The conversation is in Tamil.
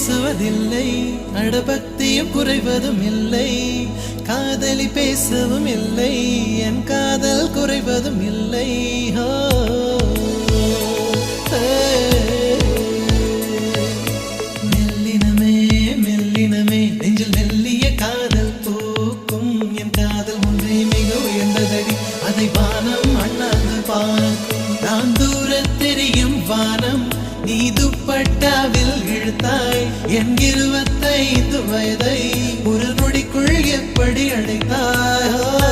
பேசுவதில்லை, அடபக்தியும் குறைவதும் இல்லை, காதலி பேசவும் இல்லை, என் காதல் குறைவதும் இல்லை. மெல்லினமே மெல்லினமே நெஞ்சில் மெல்லிய காதல் பூக்கும், என் காதல் ஒன்றே மிக உயர்ந்ததடி, அதை வானம் அண்ணாந்து பார்க்கும். நான் தூர தெரியும் வானம், நீ துப்பட்டாவில் இழுத்தாய் என் 25 வயதை ஒரு நொடிக்குள் எப்படி அடைத்தாய்.